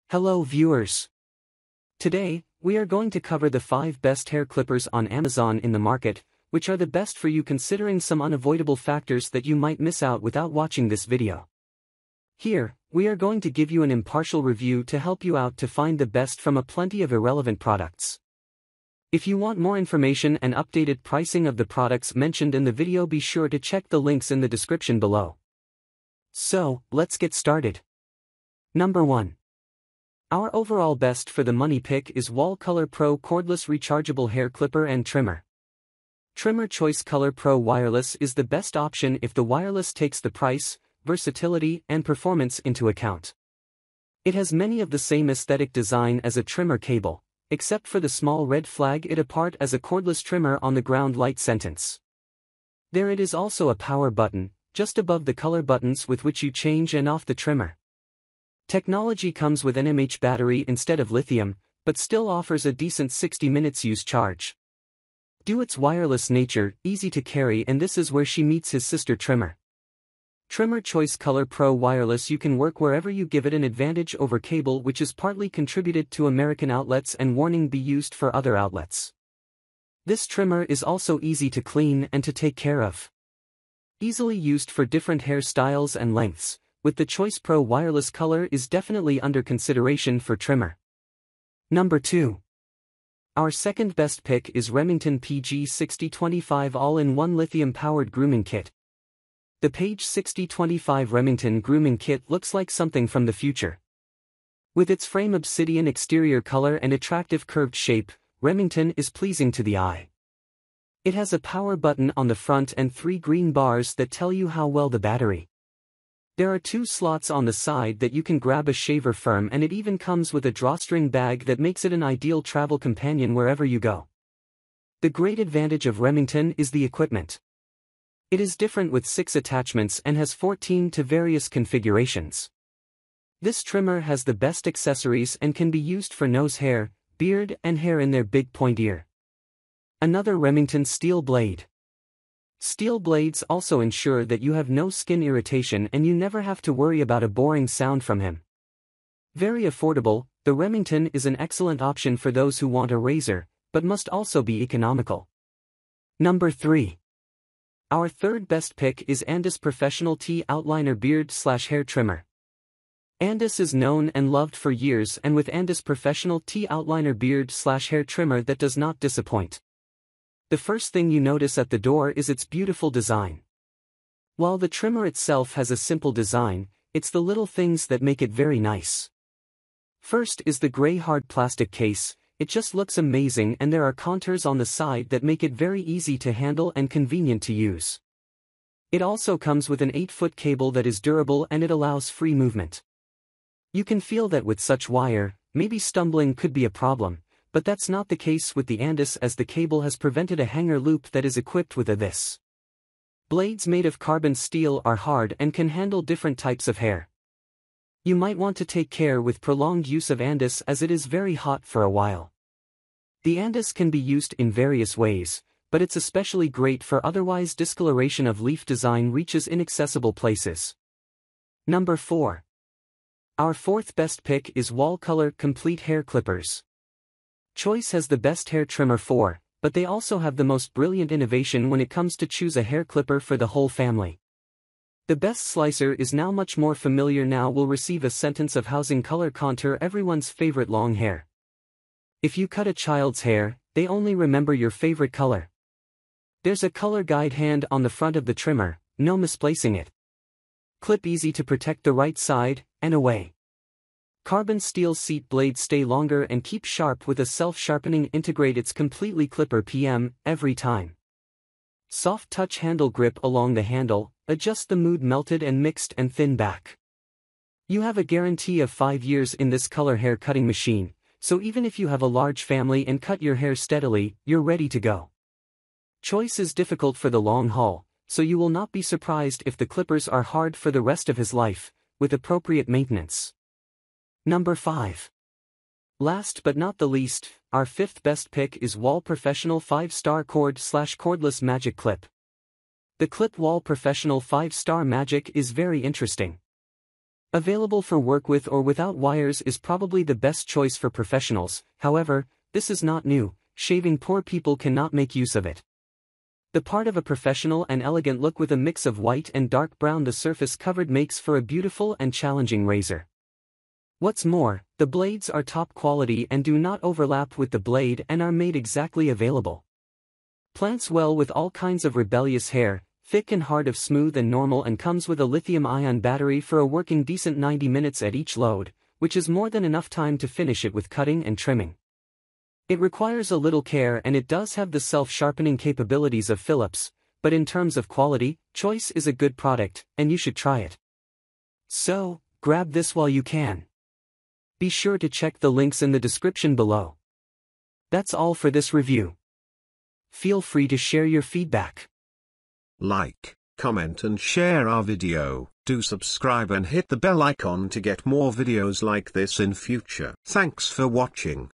Hello viewers. Today, we are going to cover the 5 best hair clippers on Amazon in the market, which are the best for you considering some unavoidable factors that you might miss out without watching this video. Here, we are going to give you an impartial review to help you out to find the best from a plenty of irrelevant products. If you want more information and updated pricing of the products mentioned in the video, be sure to check the links in the description below. So, let's get started. Number 1. Our overall best for the money pick is Wahl Color Pro Cordless Rechargeable Hair Clipper and Trimmer. Trimmer Choice Color Pro Wireless is the best option if the wireless takes the price, versatility, and performance into account. It has many of the same aesthetic design as a trimmer cable, except for the small red flag it apart as a cordless trimmer on the ground light sentence. There it is also a power button, just above the color buttons with which you change and off the trimmer. Technology comes with NMH battery instead of lithium, but still offers a decent 60 minutes use charge. Due its wireless nature, easy to carry, and this is where she meets his sister Trimmer. Trimmer Choice Color Pro Wireless, you can work wherever, you give it an advantage over cable, which is partly contributed to American outlets and warning be used for other outlets. This trimmer is also easy to clean and to take care of. Easily used for different hair styles and lengths, with the Choice Pro wireless color is definitely under consideration for trimmer. Number 2. Our second best pick is Remington Pg6025 all-in-one lithium-powered grooming kit. The Pg6025 Remington grooming kit looks like something from the future. With its frame obsidian exterior color and attractive curved shape, Remington is pleasing to the eye. It has a power button on the front and 3 green bars that tell you how well the battery. There are 2 slots on the side that you can grab a shaver foam, and it even comes with a drawstring bag that makes it an ideal travel companion wherever you go. The great advantage of Remington is the equipment. It is different with 6 attachments and has 14 to various configurations. This trimmer has the best accessories and can be used for nose hair, beard, and hair in their big point ear. Another Remington steel blade. Steel blades also ensure that you have no skin irritation and you never have to worry about a boring sound from him. Very affordable, the Remington is an excellent option for those who want a razor, but must also be economical. Number 3. Our third best pick is Andis Professional T Outliner Beard/Hair Trimmer. Andis is known and loved for years, and with Andis Professional T Outliner Beard/Hair Trimmer, that does not disappoint. The first thing you notice at the door is its beautiful design. While the trimmer itself has a simple design, it's the little things that make it very nice. First is the gray hard plastic case. It just looks amazing, and there are contours on the side that make it very easy to handle and convenient to use. It also comes with an 8-foot cable that is durable and it allows free movement. You can feel that with such wire, maybe stumbling could be a problem, but that's not the case with the Andis, as the cable has prevented a hanger loop that is equipped with this. Blades made of carbon steel are hard and can handle different types of hair. You might want to take care with prolonged use of Andis, as it is very hot for a while. The Andis can be used in various ways, but it's especially great for otherwise discoloration of leaf design reaches inaccessible places. Number 4. Our fourth best pick is Wahl Color Complete Hair Clippers. Choice has the best hair trimmer for, but they also have the most brilliant innovation when it comes to choose a hair clipper for the whole family. The best slicer is now much more familiar now, will receive a sentence of housing color contour, everyone's favorite long hair. If you cut a child's hair, they only remember your favorite color. There's a color guide hand on the front of the trimmer, no misplacing it. Clip easy to protect the right side, and away. Carbon steel seat blades stay longer and keep sharp with a self-sharpening integrate. It's completely clipper PM, every time. Soft touch handle grip along the handle, adjust the mood melted and mixed and thin back. You have a guarantee of 5 years in this color hair cutting machine, so even if you have a large family and cut your hair steadily, you're ready to go. Choice is difficult for the long haul, so you will not be surprised if the clippers are hard for the rest of his life, with appropriate maintenance. Number 5. Last but not the least, our fifth best pick is Wahl Professional 5-Star Cord/Cordless Magic Clip. The clip Wahl Professional 5-Star Magic is very interesting. Available for work with or without wires is probably the best choice for professionals. However, this is not new. Shaving poor people cannot make use of it. The part of a professional and elegant look with a mix of white and dark brown the surface covered makes for a beautiful and challenging razor. What's more, the blades are top quality and do not overlap with the blade and are made exactly available. Plants well with all kinds of rebellious hair, thick and hard of smooth and normal, and comes with a lithium-ion battery for a working decent 90 minutes at each load, which is more than enough time to finish it with cutting and trimming. It requires a little care and it does have the self-sharpening capabilities of Phillips, but in terms of quality, choice is a good product, and you should try it. So, grab this while you can. Be sure to check the links in the description below. That's all for this review. Feel free to share your feedback. Like, comment and share our video. Do subscribe and hit the bell icon to get more videos like this in future. Thanks for watching.